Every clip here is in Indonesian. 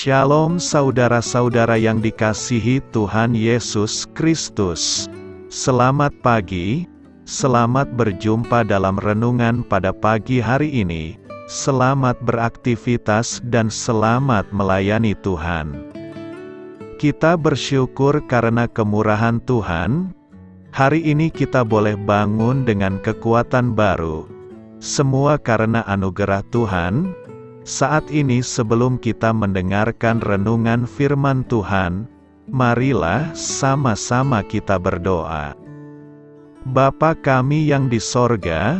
Shalom saudara-saudara yang dikasihi Tuhan Yesus Kristus. Selamat pagi, selamat berjumpa dalam renungan pada pagi hari ini. Selamat beraktivitas dan selamat melayani Tuhan. Kita bersyukur karena kemurahan Tuhan. Hari ini kita boleh bangun dengan kekuatan baru. Semua karena anugerah Tuhan. Saat ini sebelum kita mendengarkan renungan firman Tuhan, marilah sama-sama kita berdoa. Bapa kami yang di sorga,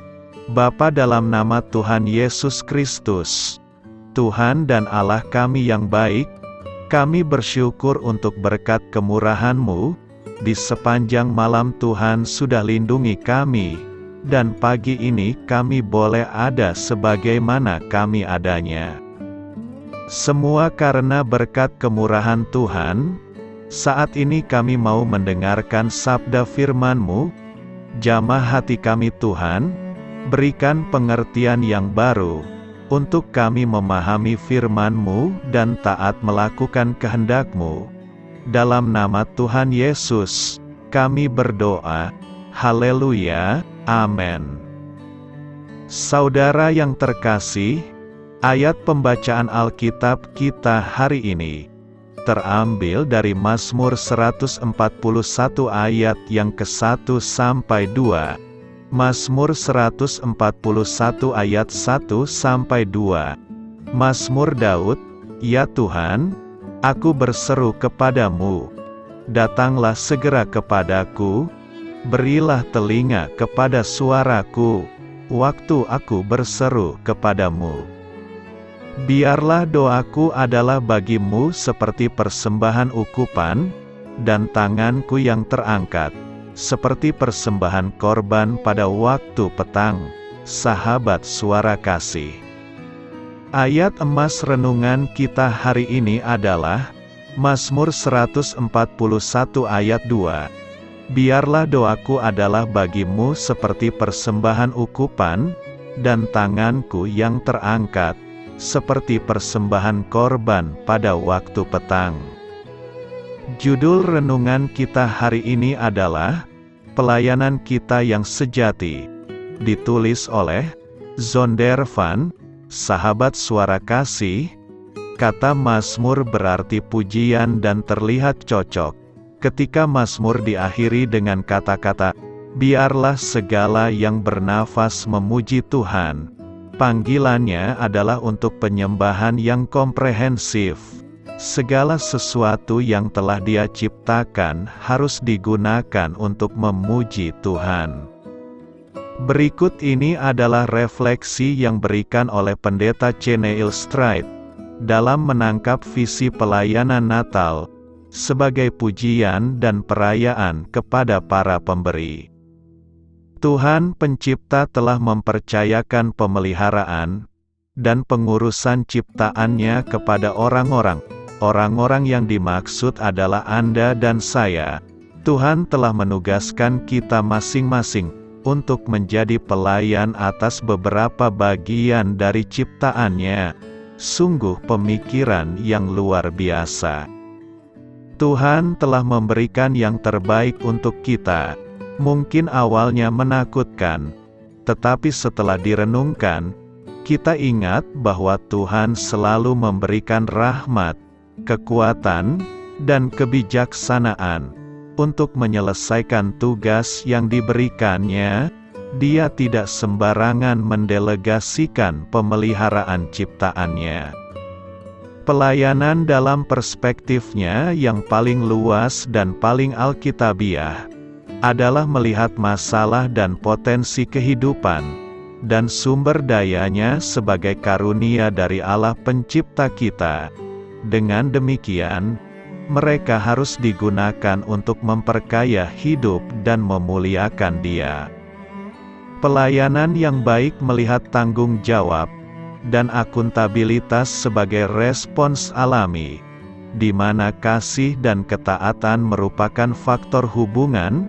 Bapa dalam nama Tuhan Yesus Kristus, Tuhan dan Allah kami yang baik, kami bersyukur untuk berkat kemurahan-Mu, di sepanjang malam Tuhan sudah lindungi kami, dan pagi ini kami boleh ada sebagaimana kami adanya. Semua karena berkat kemurahan Tuhan. Saat ini kami mau mendengarkan sabda firman-Mu. Jamah hati kami Tuhan, berikan pengertian yang baru, untuk kami memahami firman-Mu dan taat melakukan kehendak-Mu. Dalam nama Tuhan Yesus, kami berdoa. Haleluya. Amin. Saudara yang terkasih, ayat pembacaan Alkitab kita hari ini terambil dari Mazmur 141 ayat yang ke-1 sampai 2. Mazmur 141 ayat 1 sampai 2. Mazmur Daud, ya Tuhan, aku berseru kepadamu, datanglah segera kepadaku. Berilah telinga kepada suaraku, waktu aku berseru kepadamu. Biarlah doaku adalah bagimu seperti persembahan ukupan, dan tanganku yang terangkat, seperti persembahan korban pada waktu petang, sahabat suara kasih. Ayat emas renungan kita hari ini adalah Mazmur 141 ayat 2. Biarlah doaku adalah bagimu seperti persembahan ukupan, dan tanganku yang terangkat, seperti persembahan korban pada waktu petang. Judul renungan kita hari ini adalah Pelayanan Kita yang Sejati. Ditulis oleh Zondervan, sahabat suara kasih. Kata Mazmur berarti pujian dan terlihat cocok. Ketika Mazmur diakhiri dengan kata-kata, biarlah segala yang bernafas memuji Tuhan. Panggilannya adalah untuk penyembahan yang komprehensif. Segala sesuatu yang telah Dia ciptakan harus digunakan untuk memuji Tuhan. Berikut ini adalah refleksi yang berikan oleh Pendeta C. Neil Straight dalam menangkap visi pelayanan Natal sebagai pujian dan perayaan kepada para pemberi. Tuhan Pencipta telah mempercayakan pemeliharaan dan pengurusan ciptaannya kepada orang-orang yang dimaksud adalah Anda dan saya. Tuhan telah menugaskan kita masing-masing untuk menjadi pelayan atas beberapa bagian dari ciptaannya. Sungguh pemikiran yang luar biasa. Tuhan telah memberikan yang terbaik untuk kita. Mungkin awalnya menakutkan, tetapi setelah direnungkan, kita ingat bahwa Tuhan selalu memberikan rahmat, kekuatan, dan kebijaksanaan untuk menyelesaikan tugas yang diberikannya. Dia tidak sembarangan mendelegasikan pemeliharaan ciptaannya. Pelayanan dalam perspektifnya yang paling luas dan paling alkitabiah adalah melihat masalah dan potensi kehidupan dan sumber dayanya sebagai karunia dari Allah Pencipta kita. Dengan demikian, mereka harus digunakan untuk memperkaya hidup dan memuliakan Dia. Pelayanan yang baik melihat tanggung jawab dan akuntabilitas sebagai respons alami, di mana kasih dan ketaatan merupakan faktor hubungan,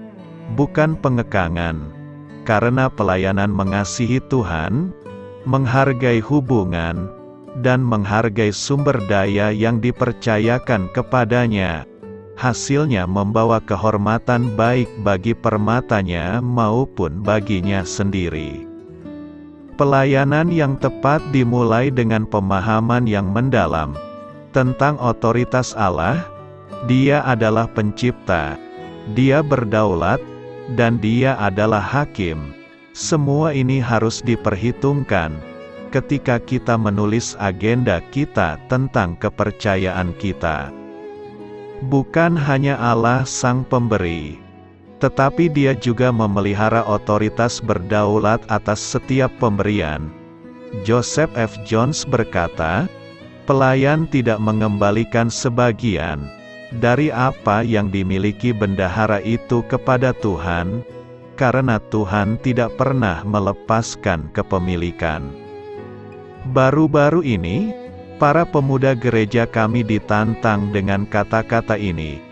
bukan pengekangan. Karena pelayanan mengasihi Tuhan, menghargai hubungan, dan menghargai sumber daya yang dipercayakan kepadanya. Hasilnya membawa kehormatan baik bagi permatanya maupun baginya sendiri. Pelayanan yang tepat dimulai dengan pemahaman yang mendalam tentang otoritas Allah. Dia adalah pencipta, Dia berdaulat, dan Dia adalah hakim. Semua ini harus diperhitungkan ketika kita menulis agenda kita tentang kepercayaan kita. Bukan hanya Allah Sang Pemberi, tetapi Dia juga memelihara otoritas berdaulat atas setiap pemberian. Joseph F. Jones berkata, "Pelayan tidak mengembalikan sebagian dari apa yang dimiliki bendahara itu kepada Tuhan, karena Tuhan tidak pernah melepaskan kepemilikan." Baru-baru ini, para pemuda gereja kami ditantang dengan kata-kata ini.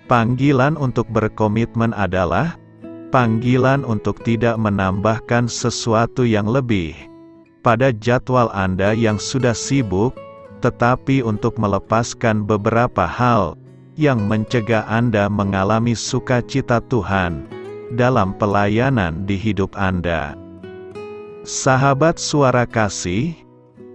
Panggilan untuk berkomitmen adalah panggilan untuk tidak menambahkan sesuatu yang lebih pada jadwal Anda yang sudah sibuk, tetapi untuk melepaskan beberapa hal yang mencegah Anda mengalami sukacita Tuhan dalam pelayanan di hidup Anda. Sahabat Suara Kasih,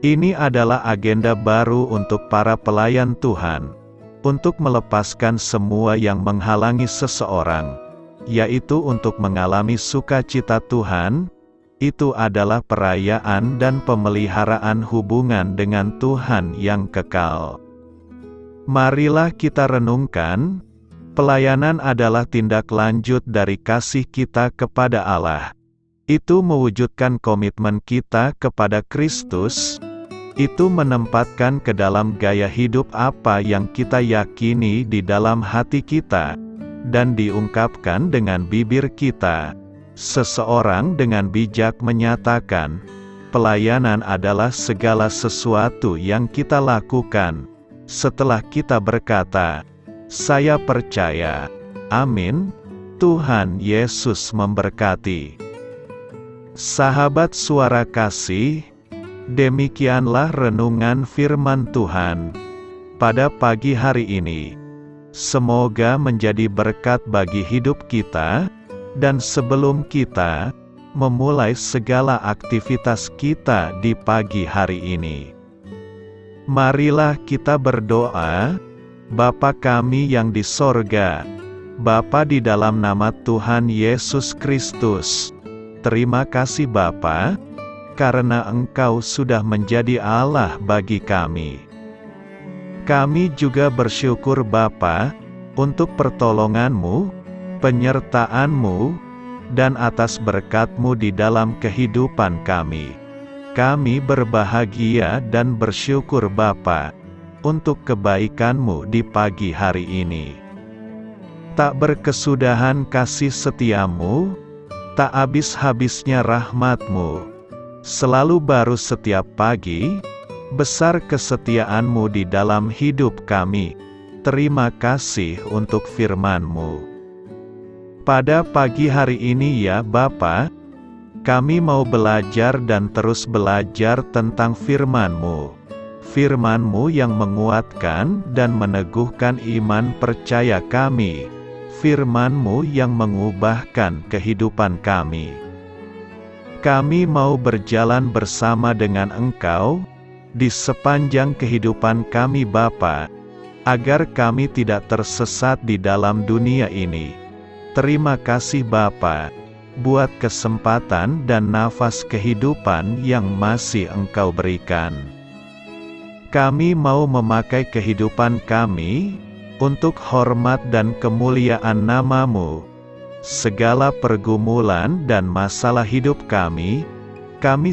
ini adalah agenda baru untuk para pelayan Tuhan, untuk melepaskan semua yang menghalangi seseorang, yaitu untuk mengalami sukacita Tuhan. Itu adalah perayaan dan pemeliharaan hubungan dengan Tuhan yang kekal. Marilah kita renungkan, pelayanan adalah tindak lanjut dari kasih kita kepada Allah. Itu mewujudkan komitmen kita kepada Kristus. Itu menempatkan ke dalam gaya hidup apa yang kita yakini di dalam hati kita, dan diungkapkan dengan bibir kita. Seseorang dengan bijak menyatakan, pelayanan adalah segala sesuatu yang kita lakukan setelah kita berkata, "Saya percaya." Amin. Tuhan Yesus memberkati. Sahabat Suara Kasih, demikianlah renungan firman Tuhan pada pagi hari ini. Semoga menjadi berkat bagi hidup kita, dan sebelum kita memulai segala aktivitas kita di pagi hari ini, marilah kita berdoa. Bapa kami yang di sorga, Bapa di dalam nama Tuhan Yesus Kristus, terima kasih Bapa, karena Engkau sudah menjadi Allah bagi kami. Kami juga bersyukur Bapa, untuk pertolongan-Mu, penyertaan-Mu, dan atas berkat-Mu di dalam kehidupan kami. Kami berbahagia dan bersyukur Bapa, untuk kebaikan-Mu di pagi hari ini. Tak berkesudahan kasih setia-Mu, tak habis-habisnya rahmat-Mu, selalu baru setiap pagi. Besar kesetiaan-Mu di dalam hidup kami. Terima kasih untuk firman-Mu. Pada pagi hari ini ya Bapa, kami mau belajar dan terus belajar tentang firman-Mu. Firman-Mu yang menguatkan dan meneguhkan iman percaya kami. Firman-Mu yang mengubahkan kehidupan kami. Kami mau berjalan bersama dengan Engkau di sepanjang kehidupan kami Bapa, agar kami tidak tersesat di dalam dunia ini. Terima kasih Bapa, buat kesempatan dan nafas kehidupan yang masih Engkau berikan. Kami mau memakai kehidupan kami untuk hormat dan kemuliaan nama-Mu. Segala pergumulan dan masalah hidup kami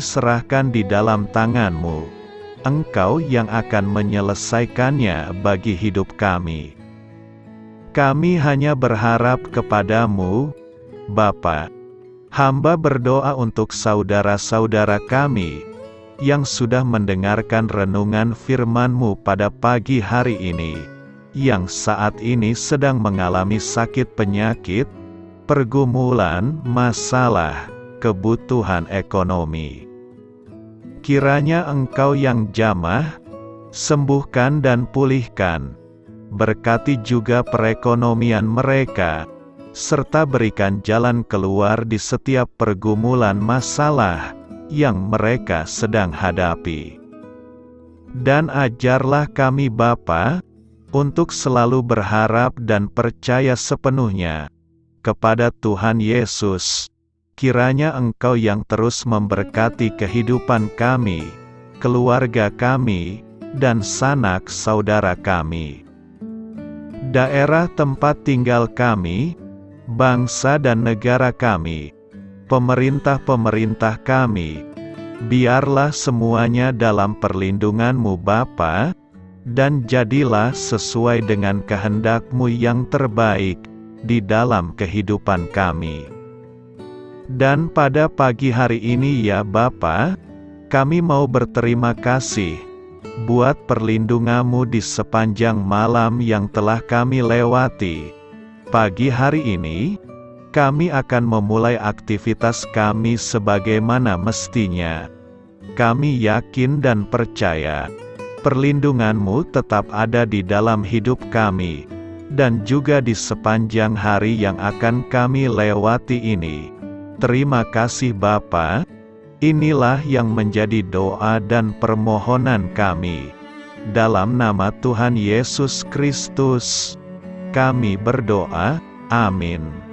serahkan di dalam tangan-Mu. Engkau yang akan menyelesaikannya bagi hidup kami. Kami hanya berharap kepada-Mu, Bapa. Hamba berdoa untuk saudara-saudara kami yang sudah mendengarkan renungan firman-Mu pada pagi hari ini, yang saat ini sedang mengalami sakit penyakit, pergumulan, masalah, kebutuhan ekonomi. Kiranya Engkau yang jamah, sembuhkan dan pulihkan. Berkati juga perekonomian mereka, serta berikan jalan keluar di setiap pergumulan masalah yang mereka sedang hadapi. Dan ajarlah kami Bapa, untuk selalu berharap dan percaya sepenuhnya kepada Tuhan Yesus. Kiranya Engkau yang terus memberkati kehidupan kami, keluarga kami, dan sanak saudara kami, daerah tempat tinggal kami, bangsa dan negara kami, pemerintah-pemerintah kami. Biarlah semuanya dalam perlindungan-Mu Bapa, dan jadilah sesuai dengan kehendak-Mu yang terbaik di dalam kehidupan kami. Dan pada pagi hari ini ya Bapa, kami mau berterima kasih buat perlindungan-Mu di sepanjang malam yang telah kami lewati. Pagi hari ini, kami akan memulai aktivitas kami sebagaimana mestinya. Kami yakin dan percaya, perlindungan-Mu tetap ada di dalam hidup kami, dan juga di sepanjang hari yang akan kami lewati ini. Terima kasih Bapa. Inilah yang menjadi doa dan permohonan kami. Dalam nama Tuhan Yesus Kristus, kami berdoa. Amin.